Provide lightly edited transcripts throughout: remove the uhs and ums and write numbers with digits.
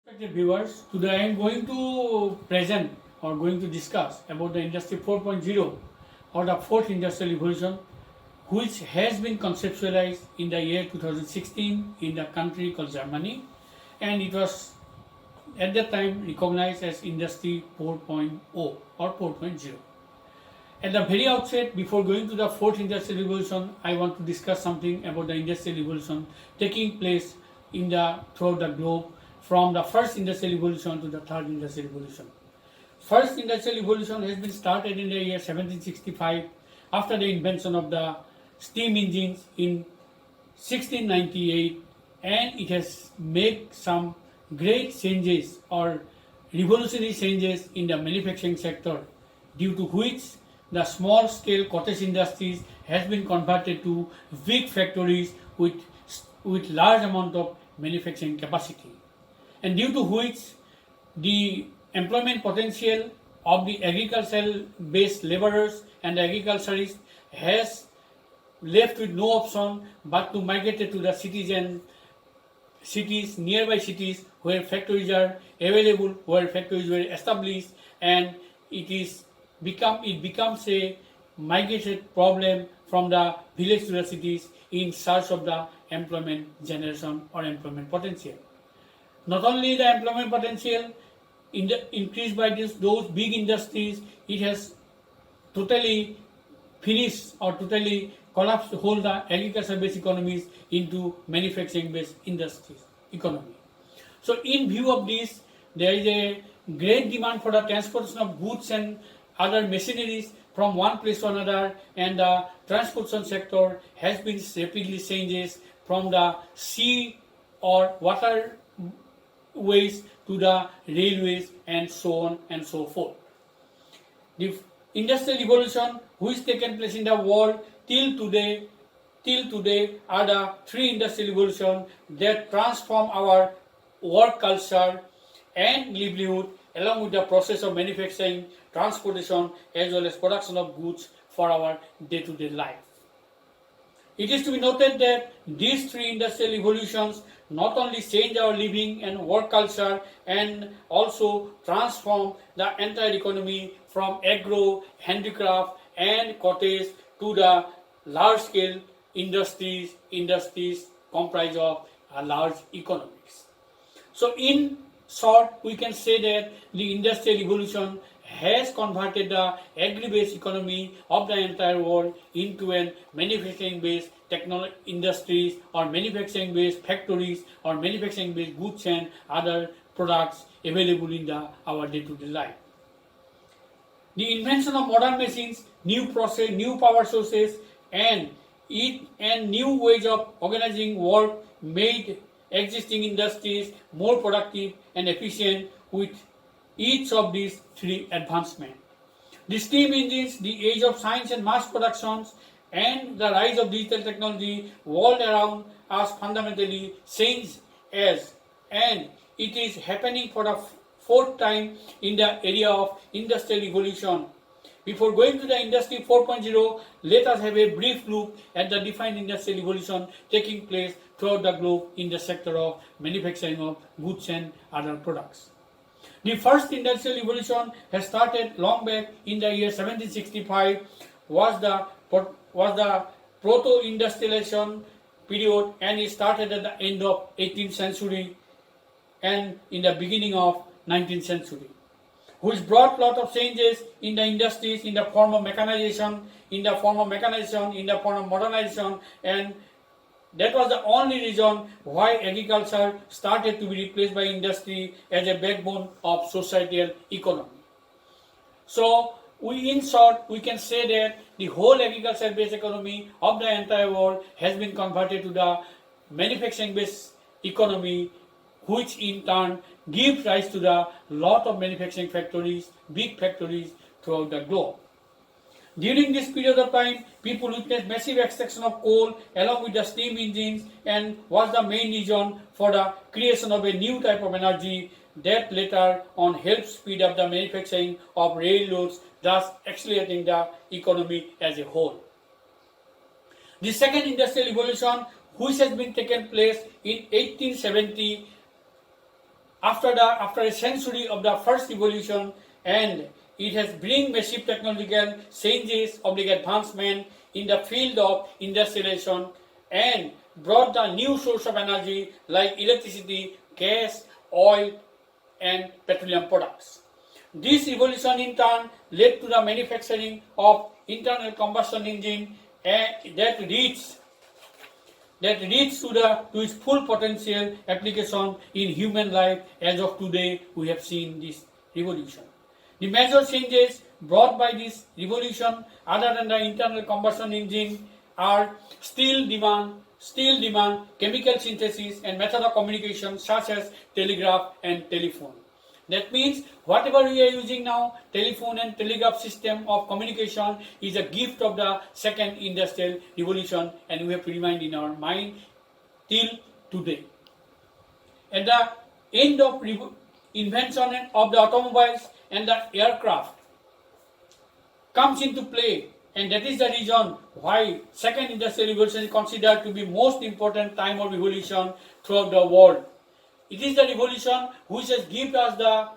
Respected viewers, today I am going to present or going to discuss about the Industry 4.0 or the fourth industrial revolution, which has been conceptualized in the year 2016 in the country called Germany, and it was at that time recognized as Industry 4.0 or 4.0. At the very outset, before going to the fourth industrial revolution, I want to discuss something about the industrial revolution taking place throughout the globe from the first industrial revolution to the third industrial revolution. First industrial revolution has been started in the year 1765 after the invention of the steam engines in 1698, and it has made some great changes or revolutionary changes in the manufacturing sector, due to which the small scale cottage industries has been converted to big factories with large amount of manufacturing capacity, and due to which the employment potential of the agricultural based laborers and agriculturists has left with no option but to migrate to the cities, nearby cities where factories are available, where factories were established, and it becomes a migrated problem from the village to the cities in search of the employment generation or employment potential. Not only the employment potential increased by those big industries, it has totally finished or totally collapsed the whole the agriculture based economies into manufacturing based industries economy. So in view of this, there is a great demand for the transportation of goods and other machineries from one place to another, and the transportation sector has been rapidly changes from the sea or water ways to the railways and so on and so forth. The industrial revolution which taken place in the world till today are the three industrial revolutions that transform our work culture and livelihood along with the process of manufacturing, transportation as well as production of goods for our day-to-day life. It is to be noted that these three industrial revolutions not only change our living and work culture and also transform the entire economy from agro, handicraft and cottage to the large scale industries comprise of a large economics. So in short, we can say that the industrial revolution has converted the agri-based economy of the entire world into an manufacturing-based technology industries or manufacturing-based factories or manufacturing-based goods and other products available in our day-to-day life. The invention of modern machines, new process, new power sources, and new ways of organizing work made existing industries more productive and efficient with each of these three advancements. The steam engines, the age of science and mass productions, and the rise of digital technology world around us fundamentally changed as, and it is happening for the fourth time in the area of industrial revolution. Before going to the Industry 4.0, let us have a brief look at the defined industrial revolution taking place throughout the globe in the sector of manufacturing of goods and other products. The first industrial revolution has started long back in the year 1765, was the proto-industrialization period, and it started at the end of 18th century and in the beginning of 19th century, which brought lot of changes in the industries in the form of mechanization, in the form of modernization, and that was the only reason why agriculture started to be replaced by industry as a backbone of societal economy. So, in short, we can say that the whole agriculture-based economy of the entire world has been converted to the manufacturing-based economy, which in turn gives rise to the lot of manufacturing factories, big factories throughout the globe. During this period of time, people witnessed massive extraction of coal along with the steam engines, and was the main reason for the creation of a new type of energy that later on helped speed up the manufacturing of railroads, thus accelerating the economy as a whole. The second industrial revolution, which has been taken place in 1870, after a century of the first revolution, and it has bring massive technological changes of the advancement in the field of industrialization and brought the new source of energy like electricity, gas, oil, and petroleum products. This evolution in turn led to the manufacturing of internal combustion engine that reached to its full potential application in human life. As of today, we have seen this revolution. The major changes brought by this revolution, other than the internal combustion engine, are steel demand, chemical synthesis, and method of communication such as telegraph and telephone. That means whatever we are using now, telephone and telegraph system of communication, is a gift of the second industrial revolution, and we have to remind in our mind till today. At the end of invention of the automobiles and the aircraft comes into play, and that is the reason why second industrial revolution is considered to be most important time of revolution throughout the world. It is the revolution which has given us the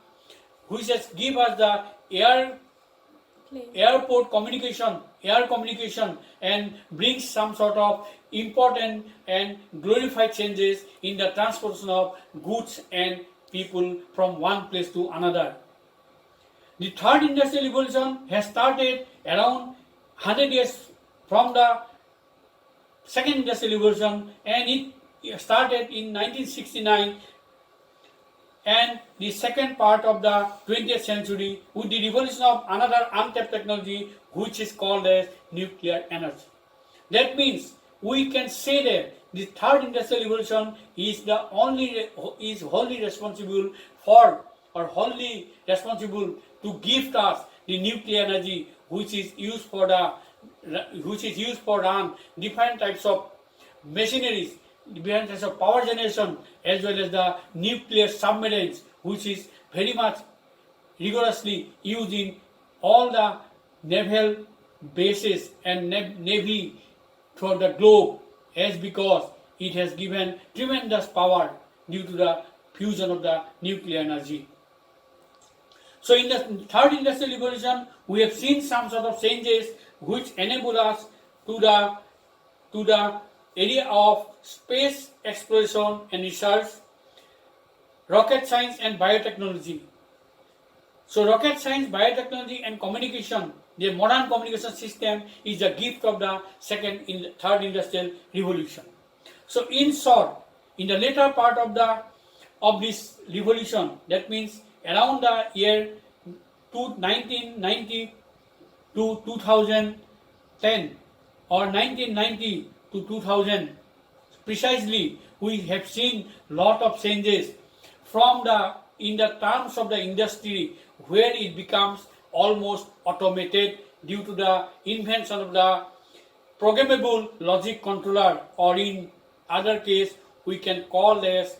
airport communication, air communication, and brings some sort of important and glorified changes in the transportation of goods and people from one place to another. The third industrial revolution has started around 100 years from the second industrial revolution, and it started in 1969, and the second part of the 20th century with the revolution of another untapped technology which is called as nuclear energy. That means we can say that the third industrial revolution is wholly responsible to gift us the nuclear energy which is used for run different types of machineries, different types of power generation, as well as the nuclear submarines, which is very much rigorously used in all the naval bases and navy throughout the globe, as because it has given tremendous power due to the fusion of the nuclear energy. So in the third industrial revolution, we have seen some sort of changes which enable us to the area of space exploration and research, rocket science and biotechnology. So rocket science, biotechnology and communication, the modern communication system is a gift of the third industrial revolution. So in short, in the later part of this revolution, that means around the year 1990 to 2010 or 1990 to 2000 precisely, we have seen lot of changes in the terms of the industry, where it becomes almost automated due to the invention of the programmable logic controller, or in other case we can call as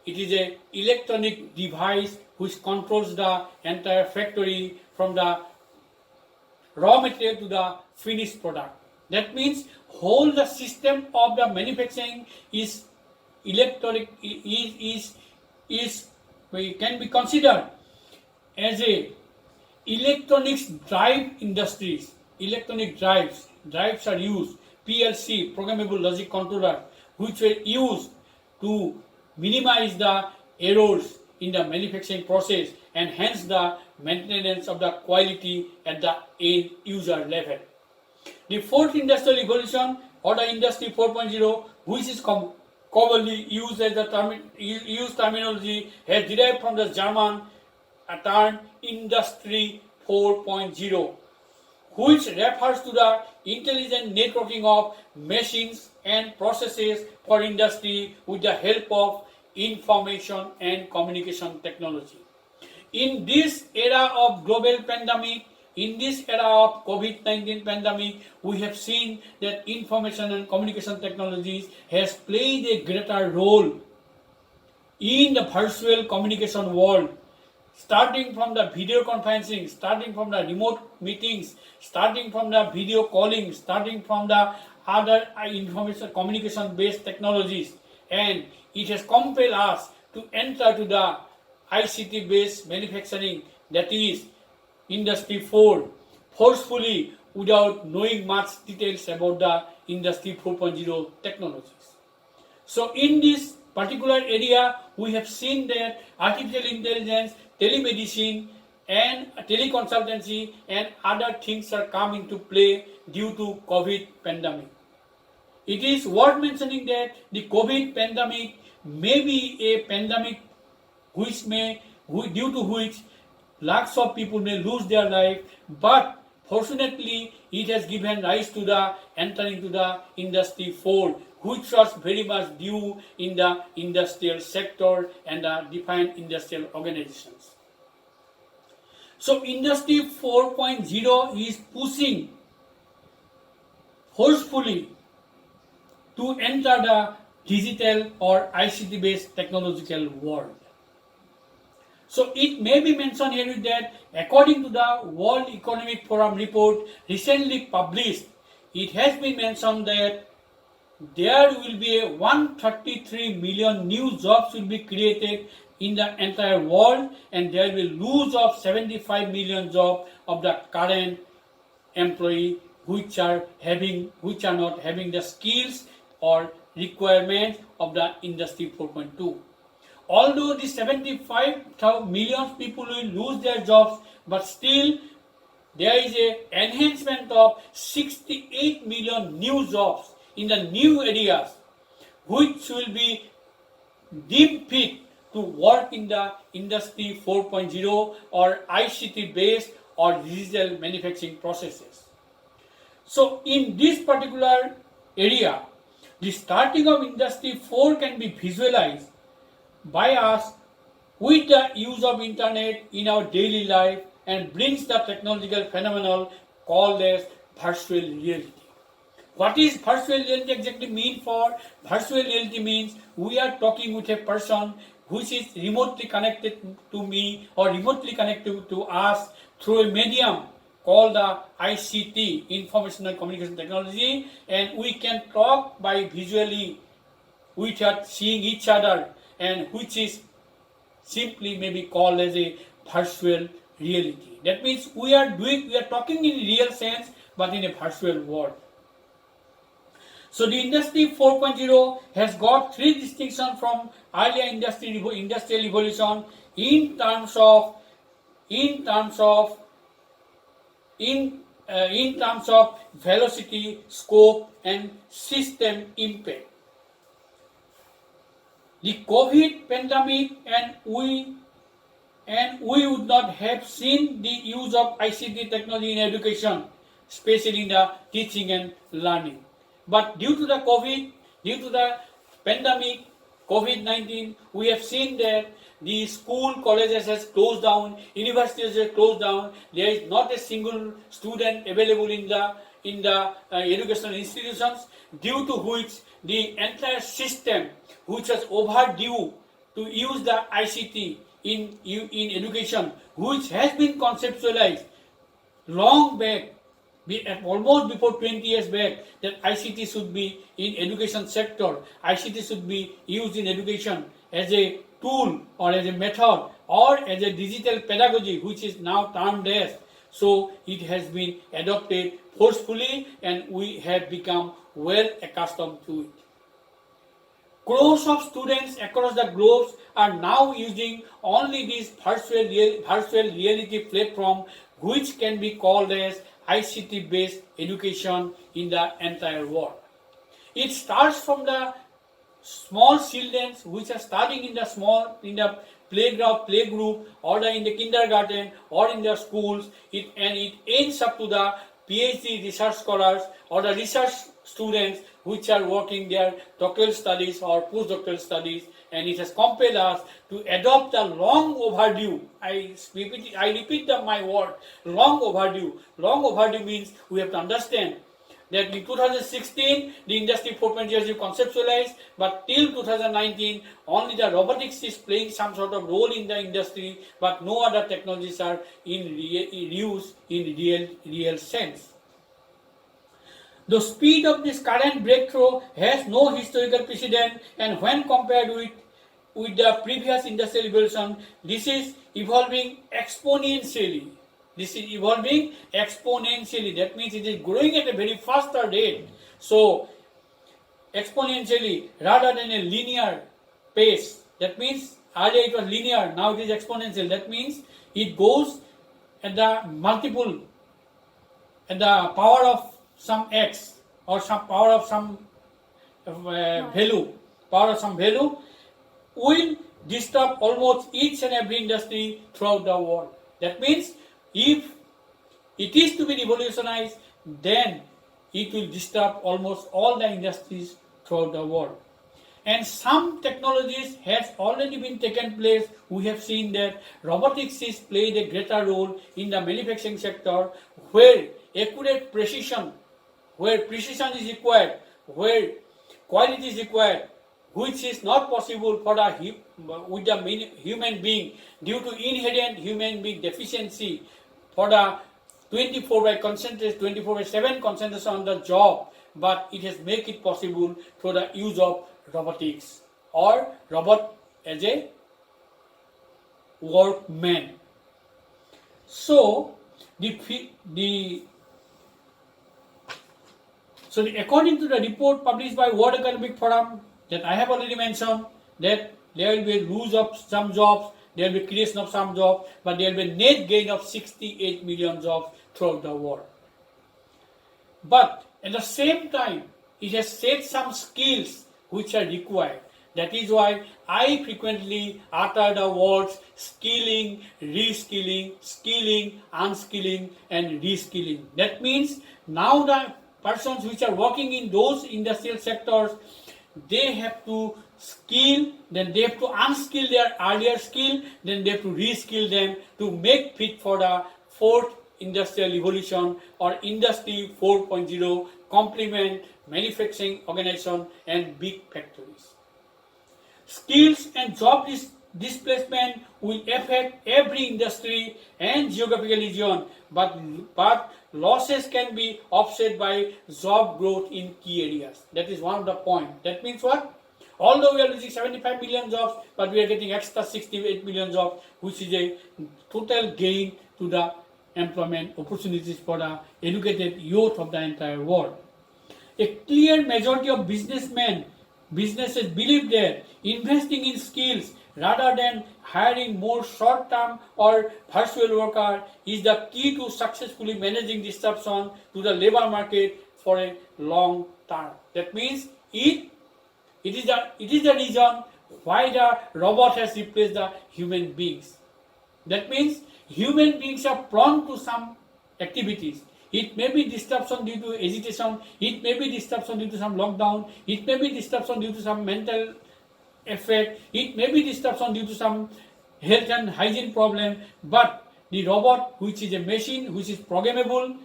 it is a electronic device which controls the entire factory from the raw material to the finished product. That means whole the system of the manufacturing is electronic, can be considered as a electronics drive industries. Electronic drives are used, PLC, programmable logic controller, which were used to minimize the errors in the manufacturing process and hence the maintenance of the quality at the end user level. The fourth industrial revolution, or the Industry 4.0, which is commonly used as the terminology, has derived from the German term Industry 4.0, which refers to the intelligent networking of machines and processes for industry with the help of information and communication technology. In this era of global pandemic, in this era of COVID-19 pandemic, we have seen that information and communication technologies has played a greater role in the virtual communication world, starting from the video conferencing, starting from the remote meetings, starting from the video calling, starting from the other information communication based technologies, and it has compelled us to enter to the ICT-based manufacturing, that is Industry 4, forcefully without knowing much details about the Industry 4.0 technologies. So in this particular area, we have seen that artificial intelligence, telemedicine, and teleconsultancy and other things are coming into play due to COVID pandemic. It is worth mentioning that the COVID pandemic may be a pandemic due to which lakhs of people may lose their life, but fortunately it has given rise to the entering to the Industry 4, which was very much due in the industrial sector and the defined industrial organizations. So Industry 4.0 is pushing forcefully to enter the digital or ICT based technological world. So it may be mentioned here that according to the World Economic Forum report recently published, it has been mentioned that there will be 133 million new jobs will be created in the entire world, and there will lose of 75 million jobs of the current employee which are not having the skills or requirements of the Industry 4.2. Although the 75 million people will lose their jobs, but still there is an enhancement of 68 million new jobs in the new areas which will be deemed fit to work in the Industry 4.0 or ICT based or digital manufacturing processes. So in this particular area, the starting of Industry 4 can be visualized by us with the use of internet in our daily life and brings the technological phenomenon called as virtual reality. What is virtual reality exactly mean for? Virtual reality means we are talking with a person which is remotely connected to me or remotely connected to us through a medium called the ICT, Informational Communication Technology, and we can talk by visually with seeing each other, and which is simply maybe called as a virtual reality. That means we are talking in real sense but in a virtual world. So the Industry 4.0 has got three distinctions from earlier industrial evolution in terms of velocity, scope, and system impact. The COVID pandemic and we would not have seen the use of ICT technology in education, especially in the teaching and learning. But due to the pandemic, COVID-19, we have seen that the school, colleges has closed down, universities have closed down. There is not a single student available in the educational institutions, due to which the entire system, which was overdue to use the ICT in education, which has been conceptualized long back, almost before 20 years back, that ICT should be in education sector. ICT should be used in education as a tool or as a method or as a digital pedagogy, which is now termed as. So it has been adopted forcefully and we have become well accustomed to it. Crores of students across the globe are now using only this virtual reality platform, which can be called as ICT based education in the entire world. It starts from the small children which are studying in the playgroup or in the kindergarten or in the schools, and it ends up to the PhD research scholars or the research students which are working their doctoral studies or postdoctoral studies, and it has compelled us to adopt the long overdue. I repeat my word, long overdue. Long overdue means we have to understand that in 2016 the Industry 4.0 is conceptualized, but till 2019 only the robotics is playing some sort of role in the industry, but no other technologies are in use in real sense. The speed of this current breakthrough has no historical precedent, and when compared with with the previous industrial revolution, this is evolving exponentially. That means it is growing at a very faster rate. So, exponentially rather than a linear pace. That means earlier it was linear, now it is exponential. That means it goes at the multiple, at the power of some x or some power of some value, will disturb almost each and every industry throughout the world. That means if it is to be revolutionized, then it will disturb almost all the industries throughout the world. And some technologies has already been taken place. We have seen that robotics is played a greater role in the manufacturing sector, where accurate precision, where precision is required, where quality is required, which is not possible for with the human being due to inherent human being deficiency for the 24/7 concentration on the job, but it has made it possible through the use of robotics or robot as a workman. So according to the report published by World Economic Forum that I have already mentioned, that there will be a lose of some jobs, there will be creation of some jobs, but there will be a net gain of 68 million jobs throughout the world. But at the same time, it has set some skills which are required. That is why I frequently utter the words skilling, reskilling, skilling, unskilling, and reskilling. That means now the persons which are working in those industrial sectors, they have to skill, then they have to unskill their earlier skill, then they have to reskill them to make fit for the fourth industrial revolution or industry 4.0, complement manufacturing organization and big factories. Skills and job displacement will affect every industry and geographical region, but losses can be offset by job growth in key areas. That is one of the points. That means what? Although we are losing 75 million jobs, but we are getting extra 68 million jobs, which is a total gain to the employment opportunities for the educated youth of the entire world. A clear majority of businesses believe that investing in skills rather than hiring more short-term or virtual workers is the key to successfully managing disruption to the labor market for a long term. That means it is the reason why the robot has replaced the human beings. That means human beings are prone to some activities. It may be disruption due to agitation, it may be disruption due to some lockdown, it may be disruption due to some mental effect, it may be disruption due to some health and hygiene problem, but the robot, which is a machine, which is programmable,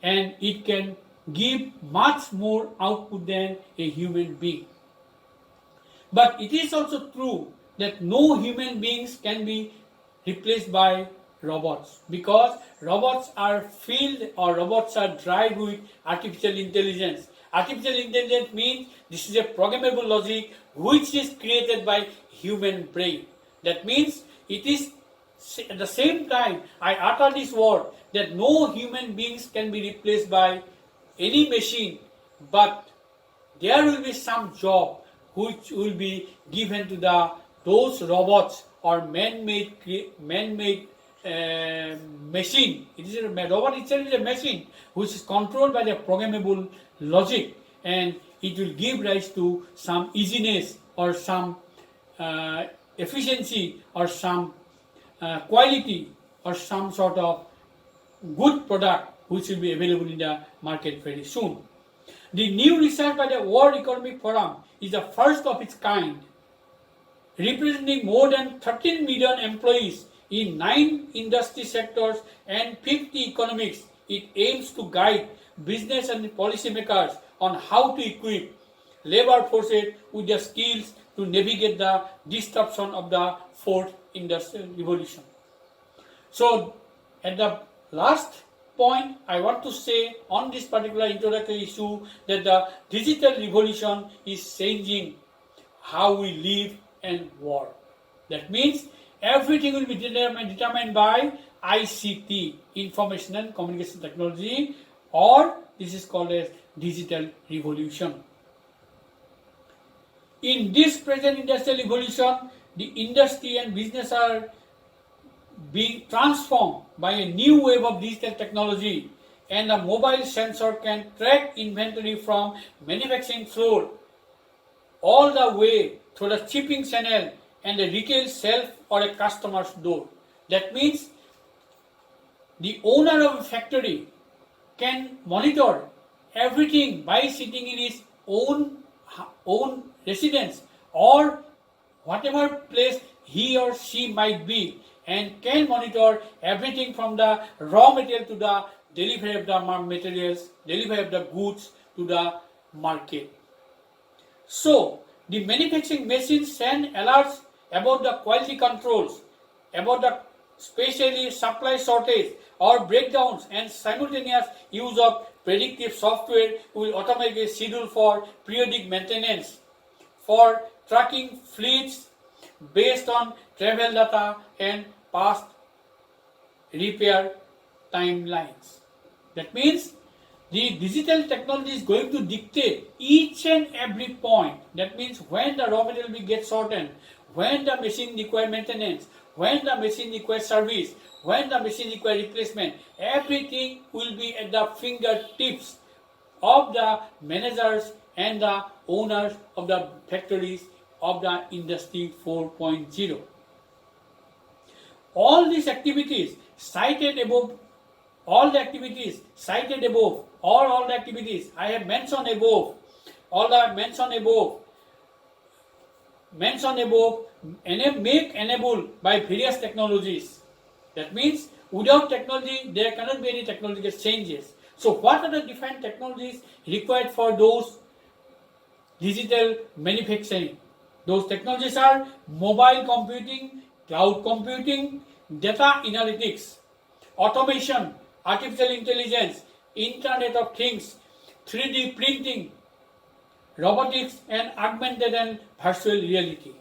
and it can give much more output than a human being. But it is also true that no human beings can be replaced by robots, because robots are filled or robots are driven with artificial intelligence. Artificial intelligence means this is a programmable logic which is created by human brain. That means it is at the same time I utter this word that no human beings can be replaced by any machine, but there will be some job which will be given to those robots or man-made machine. It is a robot itself is a machine which is controlled by the programmable logic, and it will give rise to some easiness or some efficiency or some quality or some sort of good product which will be available in the market very soon. The new research by the World Economic Forum is the first of its kind, representing more than 13 million employees in 9 industry sectors and 50 economics. It aims to guide business and policymakers on how to equip labor forces with the skills to navigate the disruption of the fourth industrial revolution. So, at the last point, I want to say on this particular introductory issue that the digital revolution is changing how we live, and war. That means everything will be determined by ICT, Information and Communication Technology, or this is called as digital revolution. In this present industrial evolution, the industry and business are being transformed by a new wave of digital technology, and a mobile sensor can track inventory from manufacturing floor all the way through the shipping channel and the retail shelf or a customer's door. That means the owner of a factory can monitor everything by sitting in his own residence or whatever place he or she might be, and can monitor everything from the raw material to the delivery of the materials, delivery of the goods to the market. So, the manufacturing machines send alerts about the quality controls, about the especially supply shortage or breakdowns, and simultaneous use of predictive software will automatically schedule for periodic maintenance, for tracking fleets based on travel data and past repair timelines. That means the digital technology is going to dictate each and every point. That means when the raw material will get shortened, when the machine requires maintenance, when the machine requires service, when the machine requires replacement, everything will be at the fingertips of the managers and the owners of the factories of the Industry 4.0. All these activities cited above, all the activities I have mentioned above, make enabled by various technologies. That means without technology there cannot be any technological changes. So what are the different technologies required for those digital manufacturing? Those technologies are mobile computing, cloud computing, data analytics, automation, artificial intelligence, Internet of Things, 3D printing, robotics, and augmented and virtual reality.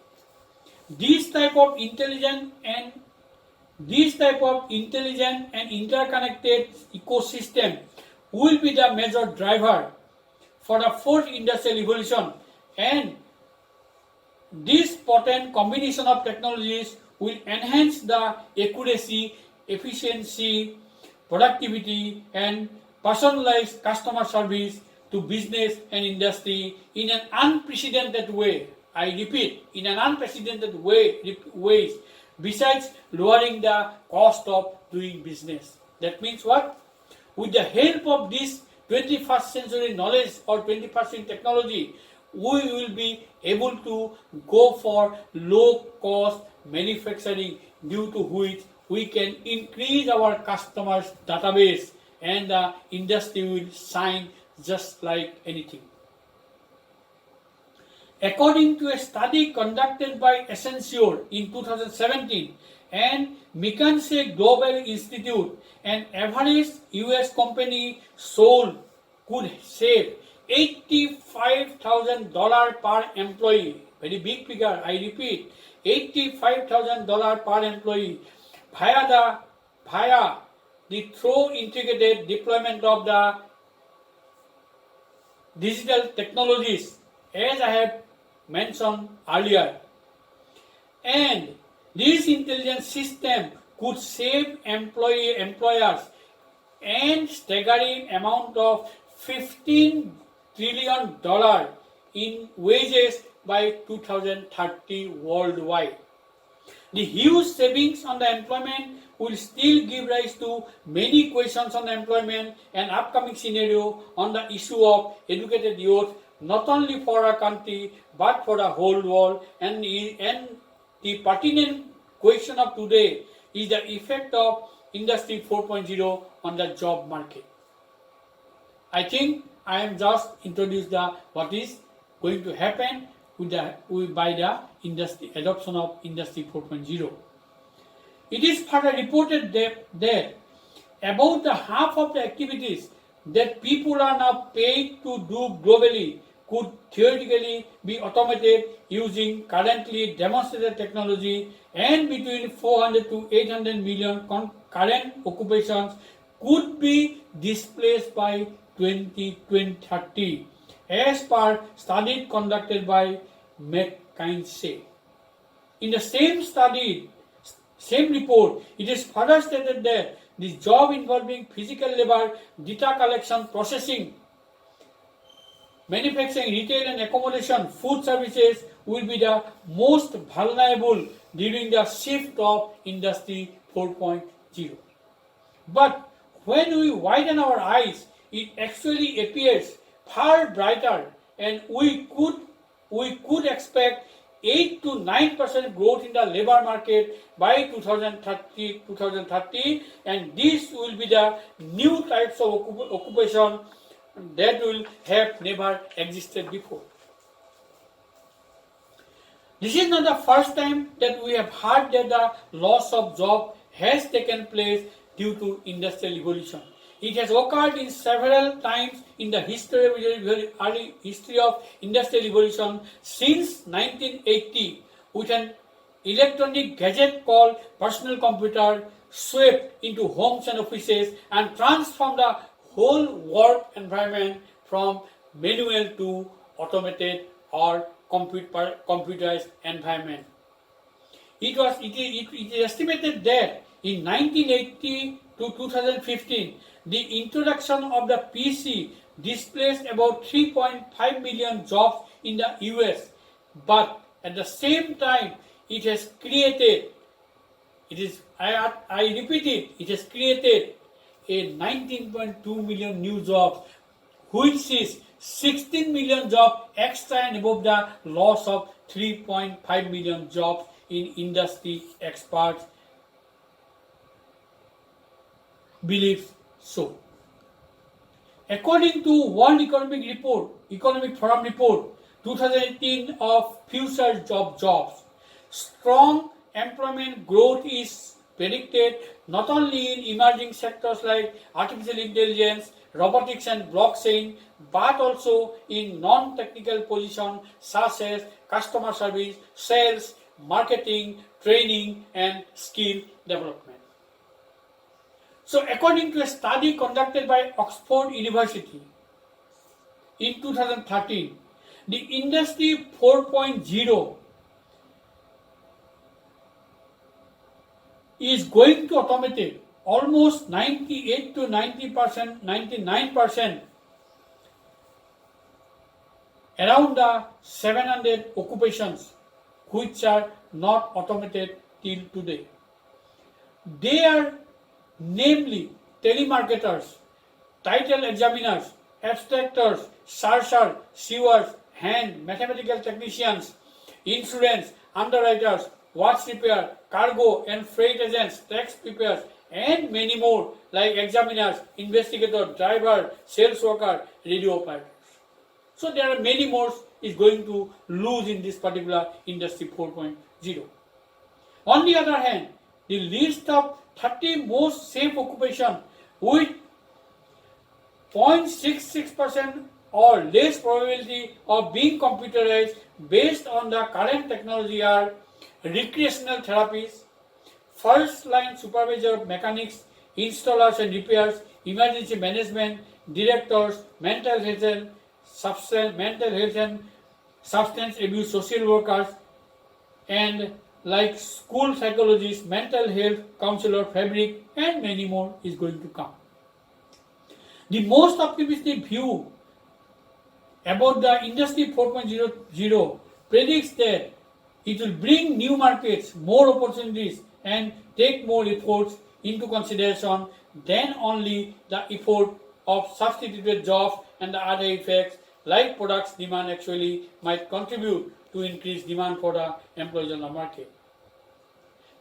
These type of intelligent and interconnected ecosystem will be the major driver for the fourth industrial revolution, and this potent combination of technologies will enhance the accuracy, efficiency, productivity, and personalized customer service to business and industry in an unprecedented way. I repeat, in an unprecedented ways, besides lowering the cost of doing business. That means what? With the help of this 21st century knowledge or 21st century technology, we will be able to go for low cost manufacturing, due to which we can increase our customers' database and the industry will shine just like anything. According to a study conducted by Accenture in 2017 and McKinsey Global Institute, an average US company could save $85,000 per employee. Very big figure, I repeat, $85,000 per employee via the through integrated deployment of the digital technologies, as I have mentioned earlier. And this intelligence system could save employers and staggering amount of $15 trillion in wages by 2030 worldwide. The huge savings on the employment will still give rise to many questions on the employment and upcoming scenario on the issue of educated youth, not only for our country but for the whole world. And the pertinent question of today is the effect of Industry 4.0 on the job market. I think I am just introduced what is going to happen by the adoption of Industry 4.0. It is further reported that about the half of the activities that people are now paid to do globally could theoretically be automated using currently demonstrated technology, and between 400 to 800 million current occupations could be displaced by 2030, as per study conducted by McKinsey. In the same report, it is further stated that the job involving physical labor, data collection, processing, manufacturing, retail and accommodation, food services will be the most vulnerable during the shift of Industry 4.0. But when we widen our eyes, it actually appears far brighter, and we could expect 8 to 9% growth in the labor market by 2030, and this will be the new types of occupation that will have never existed before. This is not the first time that we have heard that the loss of job has taken place due to industrial evolution. It has occurred in several times in the very early history of industrial evolution since 1980, with an electronic gadget called personal computer swept into homes and offices and transformed the whole work environment from manual to automated or computerized environment. It is estimated that in 1980 to 2015, the introduction of the PC displaced about 3.5 million jobs in the US, but at the same time, it has created, I repeat it has created a 19.2 million new jobs, which is 16 million jobs extra and above the loss of 3.5 million jobs in industry. Experts believe so. According to World Economic Forum report 2018 of future jobs, strong employment growth is predicted not only in emerging sectors like artificial intelligence, robotics and blockchain, but also in non-technical positions such as customer service, sales, marketing, training and skill development. So according to a study conducted by Oxford University in 2013, the Industry 4.0 is going to automate almost 98 to 90%, 99% around the 700 occupations which are not automated till today. They are namely telemarketers, title examiners, abstractors, searchers, sewers, hand, mathematical technicians, insurance, underwriters, watch repair, cargo and freight agents, tax preparers, and many more like examiners, investigator, driver, sales worker, radio operators. So there are many more is going to lose in this particular Industry 4.0. On the other hand, the list of 30 most safe occupations with 0.66% or less probability of being computerized based on the current technology are recreational therapies, first line supervisor of mechanics, installers and repairs, emergency management, directors, mental health and substance abuse social workers, and like school psychologists, mental health counselor, fabric, and many more is going to come. The most optimistic view about the Industry 4.0 predicts that it will bring new markets, more opportunities, and take more efforts into consideration than only the effort of substituted jobs, and the other effects like products demand actually might contribute to increased demand for the employees on the market.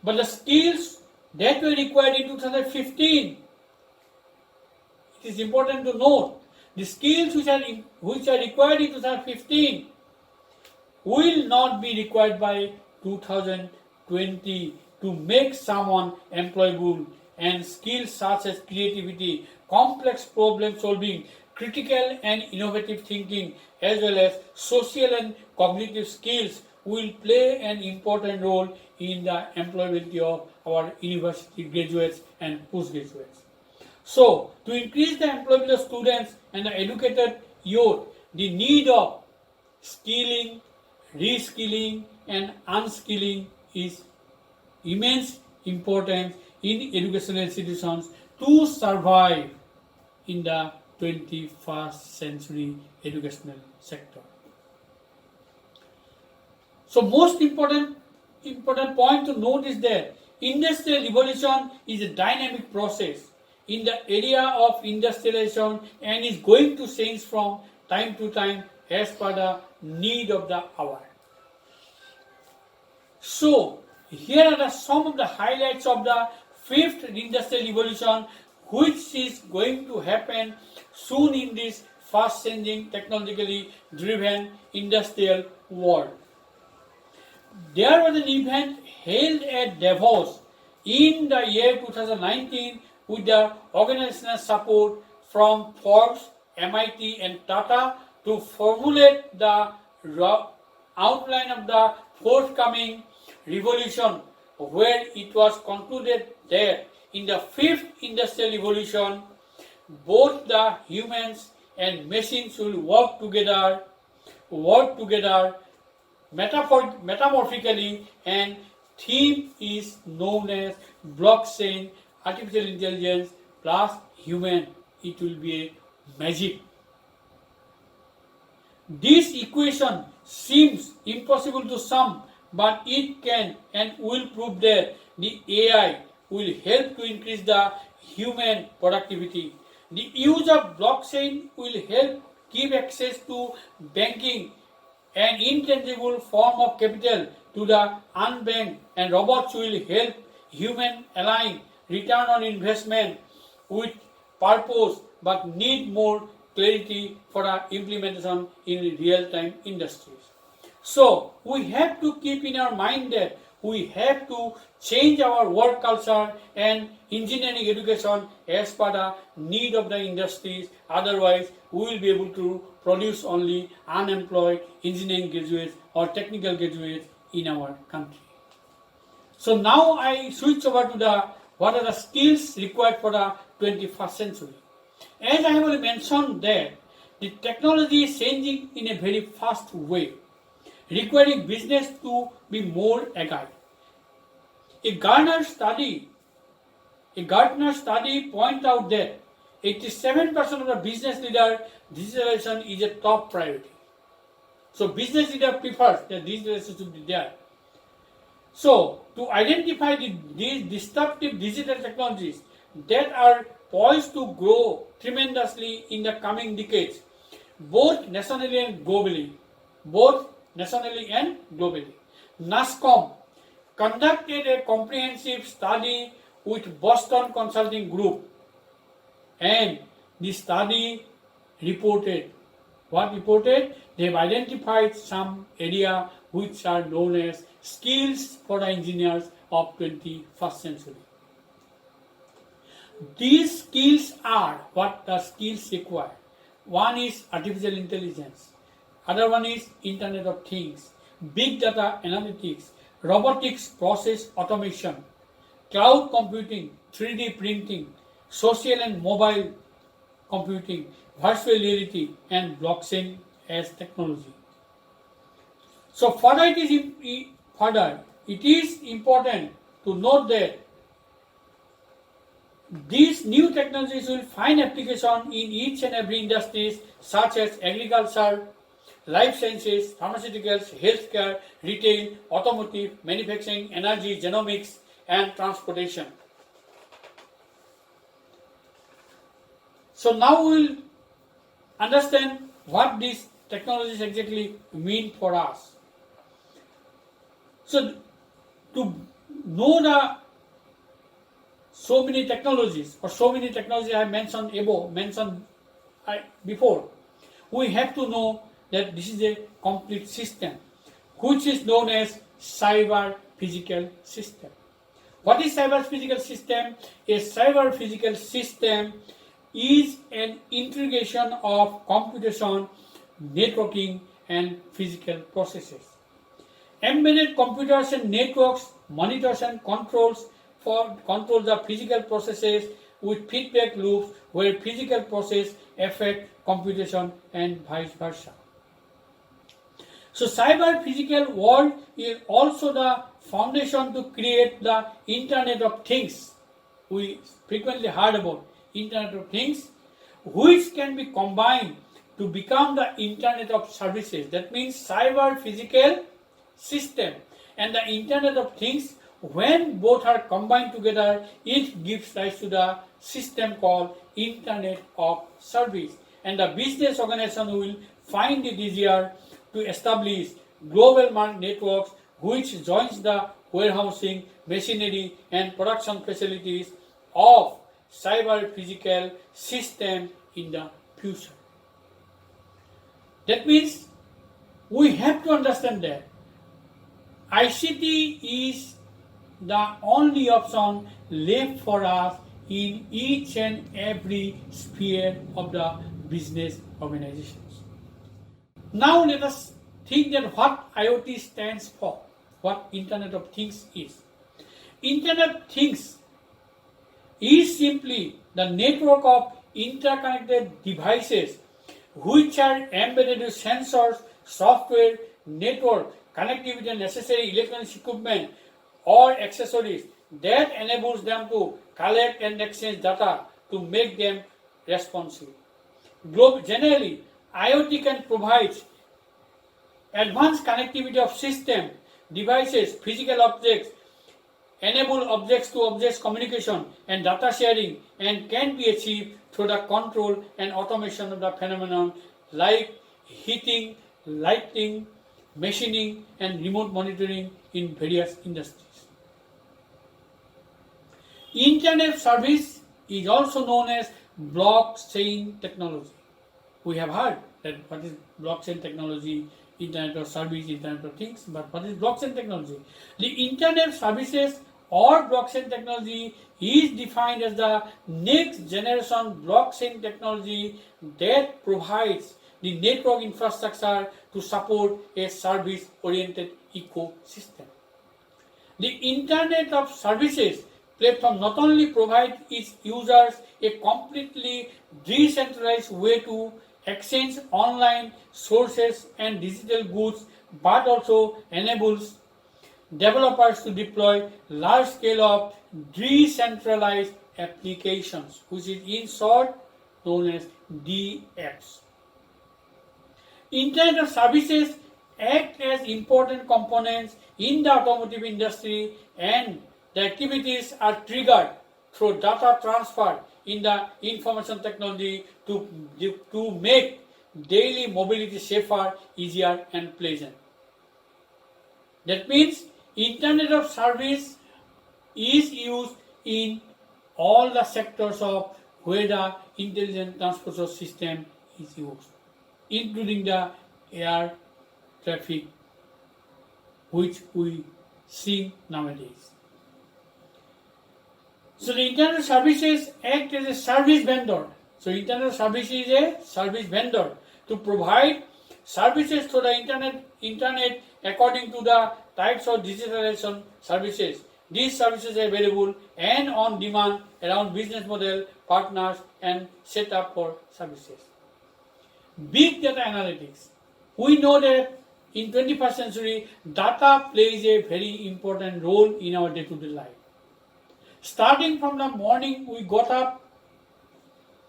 But the skills that were required in 2015, it is important to note, the skills which are required in 2015 will not be required by 2020 to make someone employable, and skills such as creativity, complex problem solving, critical and innovative thinking as well as social and cognitive skills will play an important role in the employability of our university graduates and postgraduates. So, to increase the employability of students and the educated youth, the need of skilling, reskilling and unskilling is immense importance in educational institutions to survive in the 21st century educational sector. So most important point to note is that industrial revolution is a dynamic process in the area of industrialization and is going to change from time to time as per the need of the hour. So here are some of the highlights of the fifth industrial revolution which is going to happen soon in this fast changing technologically driven industrial world. There was an event held at Davos in the year 2019 with the organizational support from Forbes, MIT and Tata to formulate the outline of the forthcoming revolution, where it was concluded that in the fifth industrial revolution both the humans and machines will work together metamorphically, and theme is known as blockchain, artificial intelligence plus human. It will be a magic. This equation seems impossible to some, but it can and will prove that the AI will help to increase the human productivity. The use of blockchain will help give access to banking, an intangible form of capital, to the unbanked, and robots will help human align return on investment with purpose but need more clarity for the implementation in real-time industries. So we have to keep in our mind that we have to change our work culture and engineering education as per the need of the industries. Otherwise, we will be able to produce only unemployed engineering graduates or technical graduates in our country. So now I switch over to the what are the skills required for the 21st century. As I have already mentioned that the technology is changing in a very fast way, requiring business to be more agile. A Gartner study points out that 87% of the business leader digitalization is a top priority. So business leader prefers that digitalization should be there. So to identify these disruptive digital technologies that are poised to grow tremendously in the coming decades, both nationally and globally, NASSCOM conducted a comprehensive study with Boston Consulting Group, and the study reported, they have identified some area which are known as skills for the engineers of 21st century. These skills are what the skills require. One is artificial intelligence, other one is Internet of Things, big data analytics, robotics process automation, cloud computing, 3D printing, social and mobile computing, virtual reality and blockchain as technology. So further it is important to note that these new technologies will find application in each and every industries such as agriculture, life sciences, pharmaceuticals, healthcare, retail, automotive, manufacturing, energy, genomics, and transportation. So now we will understand what these technologies exactly mean for us. So to know the so many technologies I mentioned before, we have to know that this is a complete system which is known as cyber physical system. What is cyber physical system? A cyber physical system is an integration of computation, networking, and physical processes. Embedded computers and networks monitors and controls the physical processes with feedback loops where physical process affect computation and vice versa. So cyber physical world is also the foundation to create the Internet of Things. We frequently heard about Internet of Things, which can be combined to become the Internet of Services. That means cyber physical system and the Internet of Things, when both are combined together, it gives rise to the system called Internet of Service. And the business organization will find it easier to establish global networks which joins the warehousing, machinery and production facilities of cyber physical system in the future. That means we have to understand that ICT is the only option left for us in each and every sphere of the business organizations. Now let us think that what IoT stands for, what Internet of Things is. Internet of Things is simply the network of interconnected devices which are embedded with sensors, software, network, connectivity and necessary electronic equipment or accessories that enables them to collect and exchange data to make them responsive. Generally, IoT can provide advanced connectivity of system, devices, physical objects, enable objects to objects communication and data sharing, and can be achieved through the control and automation of the phenomenon like heating, lighting, machining and remote monitoring in various industries. Internet service is also known as blockchain technology. We have heard that what is blockchain technology, Internet of Service, Internet of Things, but what is blockchain technology? The Internet services or blockchain technology is defined as the next generation blockchain technology that provides the network infrastructure to support a service-oriented ecosystem. The Internet of Services platform not only provides its users a completely decentralized way to exchange online sources and digital goods, but also enables developers to deploy large scale of decentralized applications, which is in short known as DApps. Internet of Services act as important components in the automotive industry, and the activities are triggered through data transfer in the information technology to make daily mobility safer, easier and pleasant. That means Internet of Service is used in all the sectors of where the intelligent transport system is used, including the air traffic which we see nowadays. So the Internet Services act as a service vendor. So Internet Service is a service vendor to provide services to the internet according to the types of digitalization services. These services are available and on demand around business model, partners and setup for services. Big data analytics. We know that in 21st century, data plays a very important role in our day-to-day life. Starting from the morning, we got up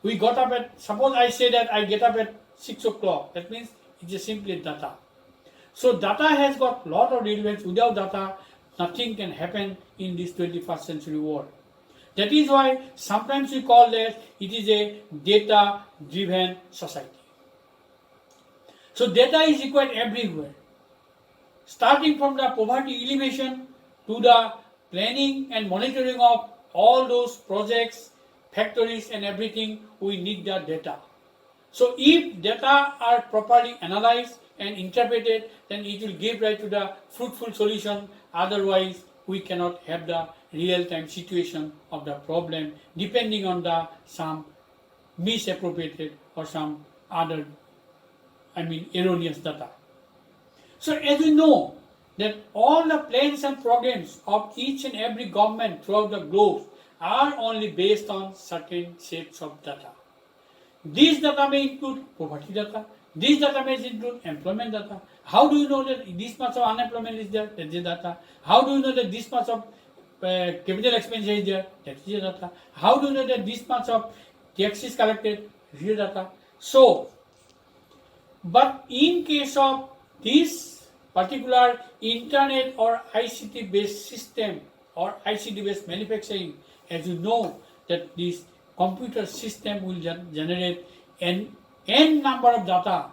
at, suppose I say that I get up at 6 o'clock, that means it's just simply data. So data has got lot of relevance. Without data, nothing can happen in this 21st century world. That is why sometimes we call that it is a data-driven society. So data is required everywhere. Starting from the poverty elimination to the planning and monitoring of all those projects, factories and everything, we need the data. So if data are properly analyzed and interpreted, then it will give rise to the fruitful solution. Otherwise, we cannot have the real-time situation of the problem depending on the some misappropriated or some other, erroneous data. So as we know that all the plans and programs of each and every government throughout the globe are only based on certain sets of data. These data may include poverty data, these data may include employment data. How do you know that this much of unemployment is there? That's the data. How do you know that this much of capital expenditure is there? That's the data. How do you know that this much of taxes collected? This is the data. So, but in case of this particular internet or ICT based system or ICT based manufacturing, as you know that this computer system will generate an n number of data,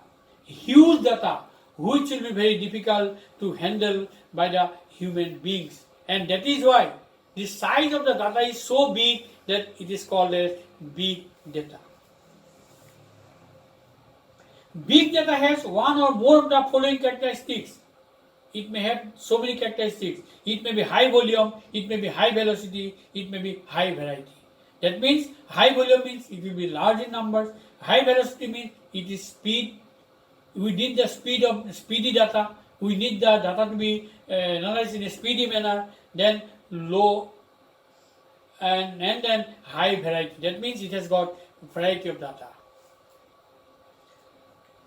huge data, which will be very difficult to handle by the human beings. And that is why the size of the data is so big that it is called as big data. Big data has one or more of the following characteristics. It may have so many characteristics. It may be high volume, it may be high velocity, it may be high variety. That means high volume means it will be large in numbers. High velocity means it is speed. We need the speedy data. We need the data to be analyzed in a speedy manner. Then low and then high variety. That means it has got variety of data.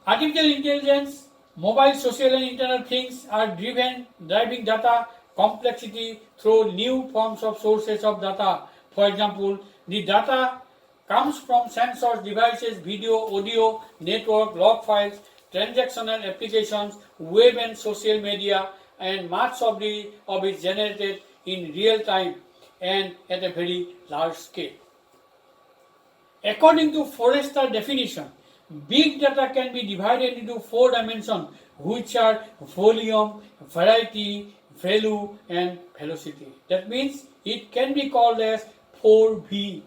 Artificial intelligence, mobile, social and internet things are driving data complexity through new forms of sources of data. For example, the data comes from sensors, devices, video, audio, network, log files, transactional applications, web and social media, and much of it generated in real time and at a very large scale. According to Forrester definition, big data can be divided into 4 dimensions, which are volume, variety, value, and velocity. That means it can be called as 4V.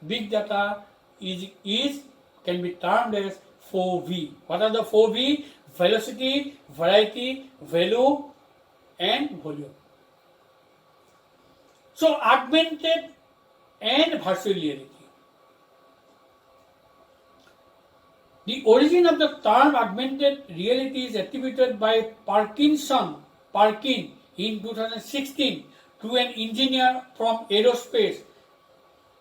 Big data can be termed as 4V. What are the 4V? Velocity, variety, value, and volume. So augmented and virtual reality. The origin of the term augmented reality is attributed by Parkin in 2016 to an engineer from aerospace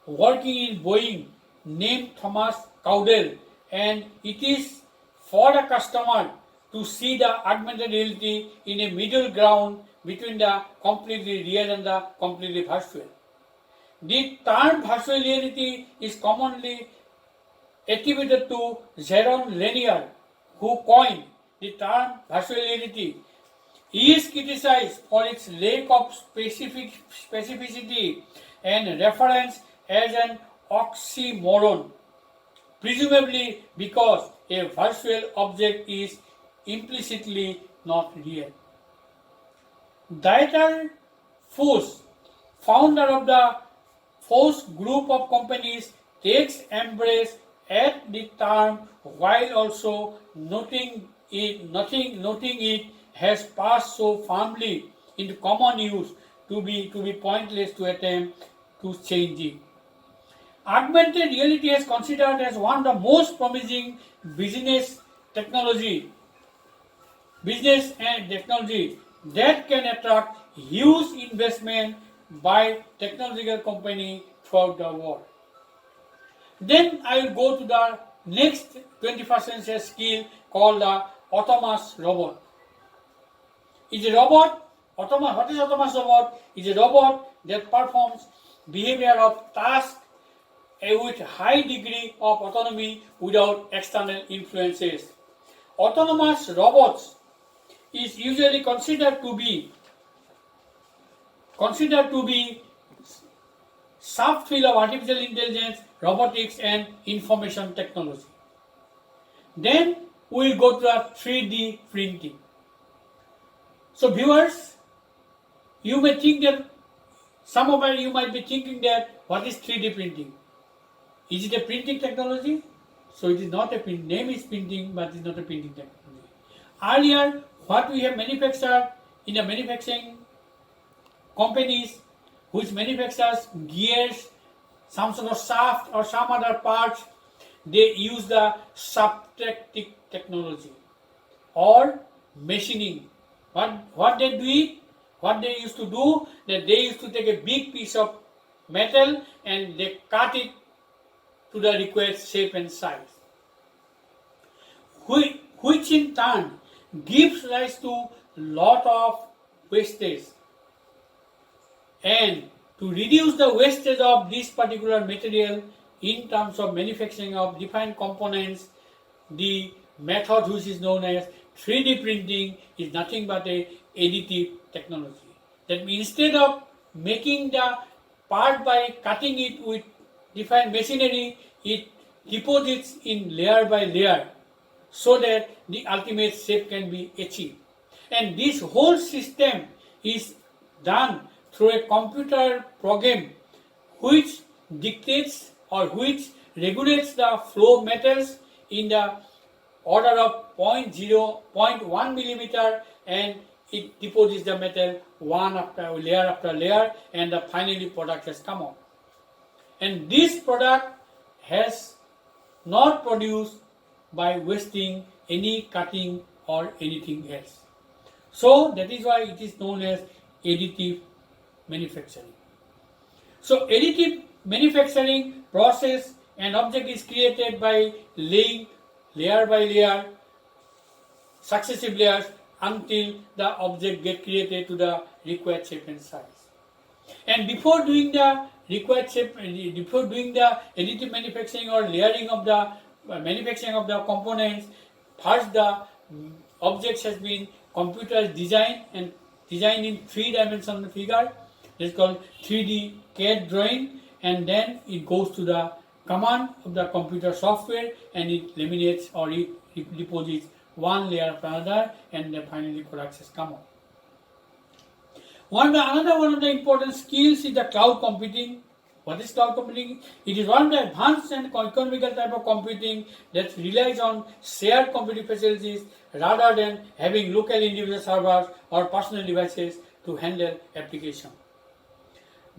working in Boeing named Thomas Caudell, and it is for the customer to see the augmented reality in a middle ground between the completely real and the completely virtual. The term virtual reality is commonly attributed to Jaron Lanier, who coined the term virtual reality. He is criticized for its lack of specificity and reference as an oxymoron, presumably because a virtual object is implicitly not real. Dieter Fuss, founder of the Fuss Group of companies, takes embrace at the term while also noting it has passed so firmly into common use to be pointless to attempt to change it. Augmented reality is considered as one of the most promising business and technology that can attract huge investment by technological companies throughout the world. Then I will go to the next 21st century skill called the autonomous robot. What is autonomous robot? It is a robot that performs behavior of tasks with high degree of autonomy without external influences. Autonomous robots is usually considered to be subfield of artificial intelligence, robotics, and information technology. Then we will go to the 3D printing. So viewers, you may think that some of you might be thinking that what is 3D printing? Is it a printing technology? So it is not a print. Name is printing, but it is not a printing technology. Earlier, what we have manufactured in the manufacturing companies which manufactures gears, some sort of shaft or some other parts they use the subtractive technology or machining. What they do it? What they used to do, that they used to take a big piece of metal and they cut it to the required shape and size, which in turn gives rise to lot of wastage. And to reduce the wastage of this particular material in terms of manufacturing of different components, the method which is known as 3D printing is nothing but a additive technology. That means instead of making the part by cutting it with different machinery, it deposits in layer by layer so that the ultimate shape can be achieved. And this whole system is done through a computer program which dictates or which regulates the flow of metals in the order of 0.1 millimeter, and it deposits the metal one after layer, and the finally product has come out. And this product has not produced by wasting any cutting or anything else. So that is why it is known as additive manufacturing. So additive manufacturing process, an object is created by laying layer by layer, successive layers, until the object get created to the required shape and size. And before doing the required shape, before doing the additive manufacturing or layering of the manufacturing of the components, first the objects has been computer designed and designed in 3-dimensional figure. It's called 3D CAD drawing, and then it goes to the command of the computer software and it laminates or it deposits one layer after another, and then finally products has come out. Another one of the important skills is the cloud computing. What is cloud computing? It is one of the advanced and economical type of computing that relies on shared computing facilities rather than having local individual servers or personal devices to handle application.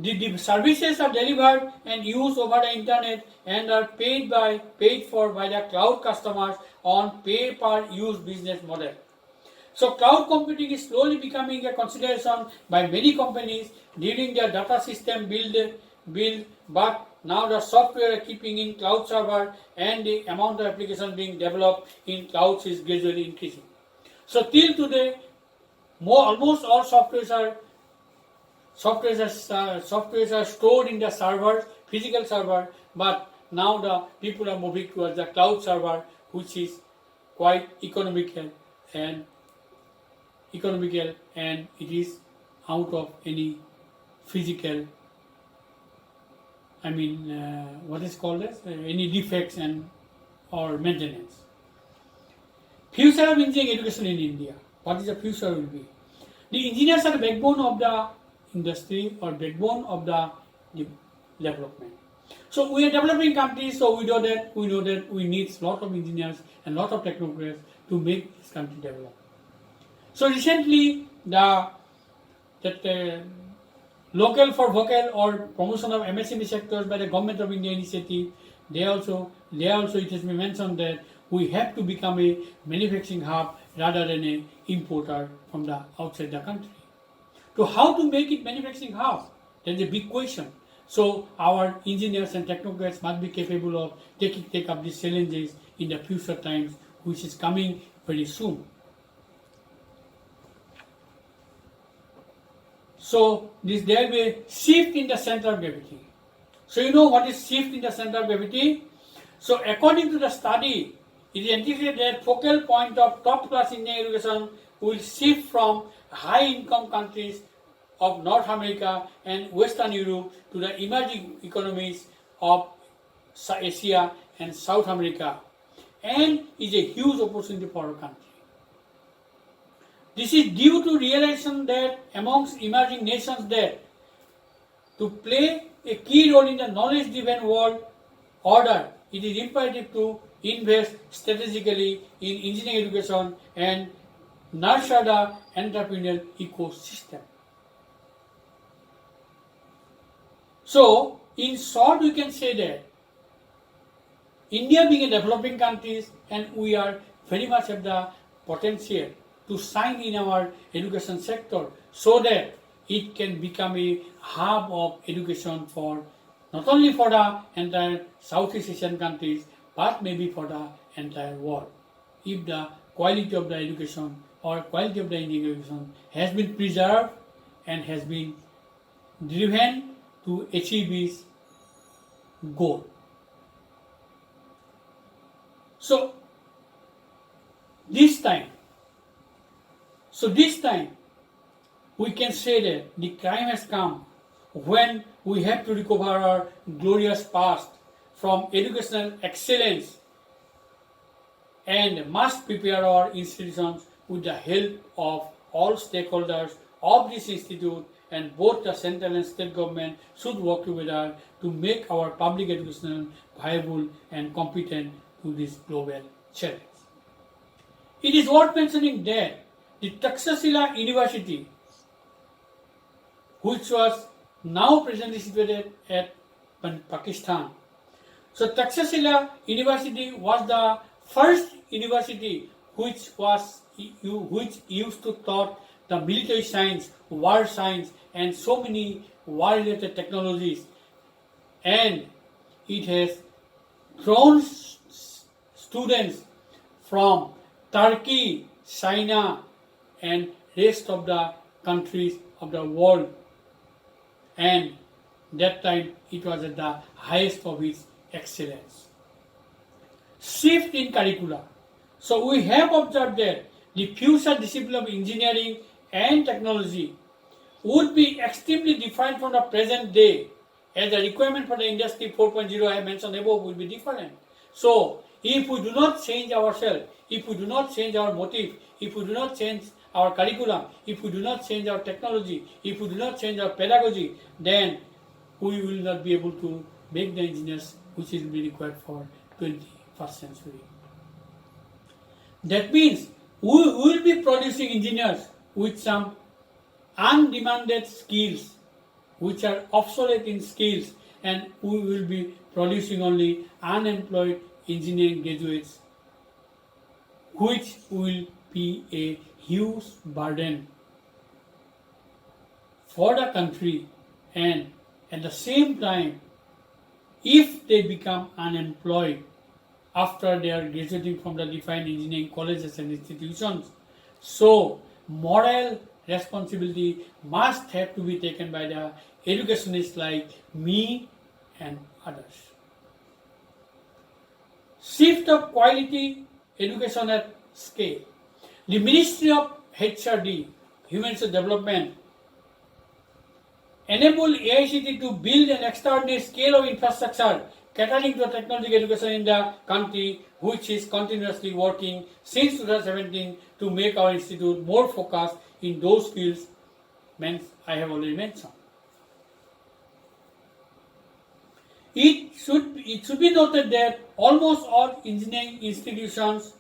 The services are delivered and used over the internet and are paid for by the cloud customers on pay-per-use business model. So cloud computing is slowly becoming a consideration by many companies during their data system build, but now the software keeping in cloud server and the amount of application being developed in clouds is gradually increasing. So till today, almost all softwares are stored in the servers, physical server, but now the people are moving towards the cloud server, which is quite economical and it is out of any physical, what is called as any defects or maintenance. Future of engineering education in India. What is the future will be? The engineers are the backbone of the industry or backbone of the development. So we are developing countries, so we know that we need a lot of engineers and lot of technocrats to make this country develop. So recently, local for vocal or promotion of MSME sectors by the Government of India initiative, they also it has been mentioned that we have to become a manufacturing hub rather than an importer from the outside the country. So how to make it manufacturing hub? That's a big question. So our engineers and technocrats must be capable of take up these challenges in the future times, which is coming very soon. So there will be a shift in the center of gravity. So you know what is shift in the center of gravity? So according to the study, it is anticipated that focal point of top class engineering education will shift from high income countries of North America and Western Europe to the emerging economies of Asia and South America, and is a huge opportunity for our country. This is due to realization that amongst emerging nations that to play a key role in the knowledge-driven world order, it is imperative to invest strategically in engineering education and nurture the entrepreneurial ecosystem. So, in short, we can say that India being a developing country, and we are very much have the potential to shine in our education sector so that it can become a hub of education for not only for the entire Southeast Asian countries but maybe for the entire world. If the quality of the education or quality of the Indian education has been preserved and has been driven to achieve its goal. So this time we can say that the time has come when we have to recover our glorious past from educational excellence and must prepare our institutions with the help of all stakeholders of this institute, and both the central and state government should work together to make our public education viable and competent to this global challenge. It is worth mentioning that the Takshashila University, which was now presently situated at Pakistan. So Takshashila University was the first university which used to taught the military science, war science, and so many war-related technologies, and it has drawn students from Turkey, China, and rest of the countries of the world, and that time it was at the highest of its excellence. Shift in curricula. So we have observed that the future discipline of engineering and technology would be extremely different from the present day, as the requirement for the industry 4.0 I mentioned above will be different. So if we do not change ourselves, if we do not change our motive, if we do not change our curriculum, if we do not change our technology, if we do not change our pedagogy, then we will not be able to make the engineers which will be required for 21st century. That means we will be producing engineers with some undemanded skills, which are obsolete in skills, and we will be producing only unemployed engineering graduates, which will be a huge burden for the country, and at the same time, if they become unemployed after they are graduating from the defined engineering colleges and institutions, so moral responsibility must have to be taken by the educationists like me and others. Shift of quality education at scale. The Ministry of HRD, Human Resource Development, enable AICT to build an extraordinary scale of infrastructure catering to technological education in the country, which is continuously working since 2017 to make our institute more focused in those fields I have already mentioned. It should be noted that almost all engineering institutions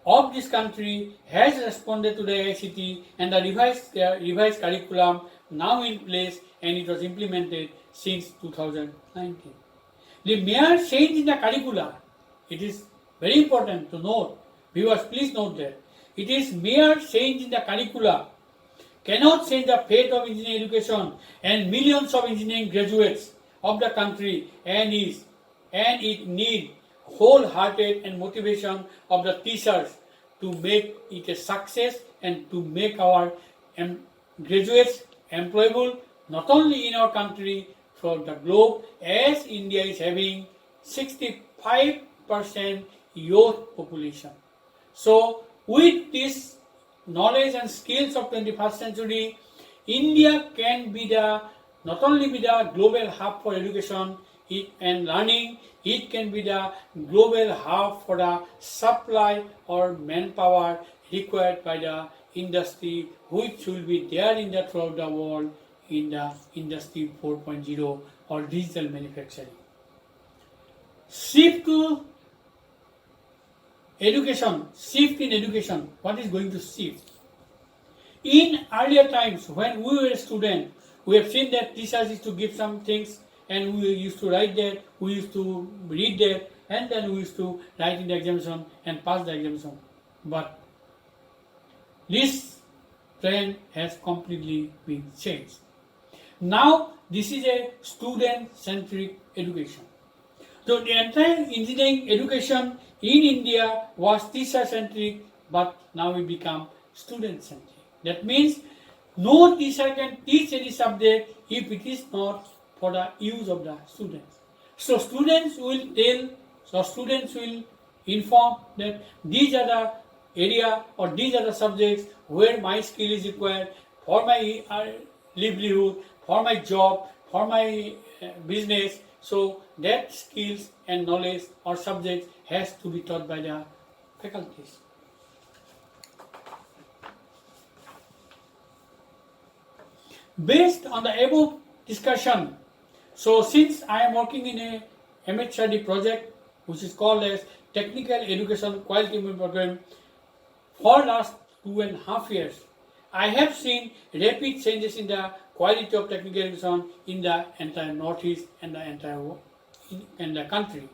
of this country has responded to the AICT, and the revised curriculum now in place, and it was implemented since 2019. The mere change in the curricula, it is very important to note, viewers please note that, it is mere change in the curricula cannot change the fate of engineering education and millions of engineering graduates of the country, and it needs wholehearted and motivation of the teachers to make it a success and to make our graduates employable not only in our country, throughout the globe, as India is having 65% youth population. So with this knowledge and skills of 21st century, India can be not only be the global hub for education and learning, it can be the global hub for the supply or manpower required by the industry, which will be there in throughout the world in the industry 4.0 or digital manufacturing. Shift in education, what is going to shift? In earlier times, when we were a student, we have seen that teachers used to give some things and we used to write that, we used to read that, and then we used to write in the examination and pass the examination. But this trend has completely been changed. Now this is a student-centric education. So the entire engineering education in India was teacher-centric, but now it become student-centric. That means no teacher can teach any subject if it is not for the use of the students. So students will inform that these are the area or these are the subjects where my skill is required for my livelihood, for my job, for my business. So that skills and knowledge or subject has to be taught by the faculties. Based on the above discussion, so since I am working in a MHRD project which is called as Technical Education Quality Improvement Program for last 2.5 years, I have seen rapid changes in the quality of technical education in the entire Northeast and the entire in the country.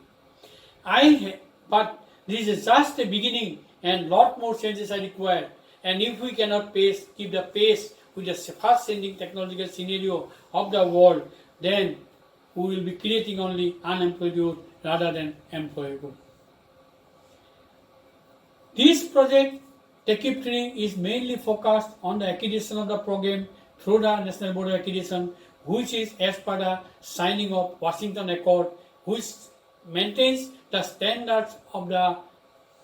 But this is just the beginning and lot more changes are required. And if we cannot keep the pace with the fast-changing technological scenario of the world, then we will be creating only unemployed youth rather than employed youth. This project, TechIP 3, is mainly focused on the accreditation of the program through the National Board of Accreditation, which is as per the signing of Washington Accord, which maintains the standards of the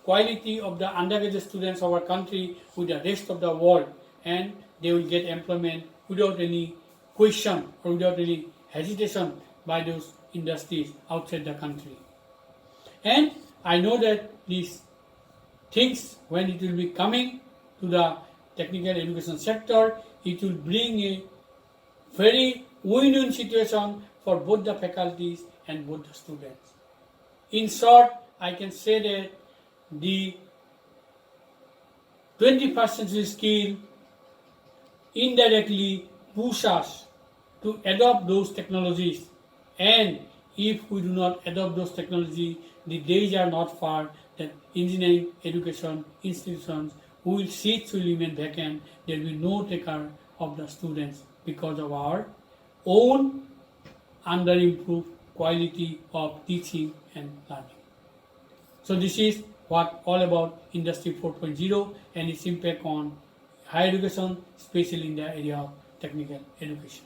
quality of the undergraduate students of our country with the rest of the world, and they will get employment without any question or without any hesitation by those industries outside the country. And I know that these things, when it will be coming to the technical education sector, it will bring a very win-win situation for both the faculties and both the students. In short, I can say that the 21st century skill indirectly push us to adopt those technologies, and if we do not adopt those technologies, the days are not far that engineering education institutions will seats will remain vacant. There will be no taker of the students because of our own under-improved quality of teaching and learning. So this is what all about Industry 4.0 and its impact on higher education, especially in the area of technical education.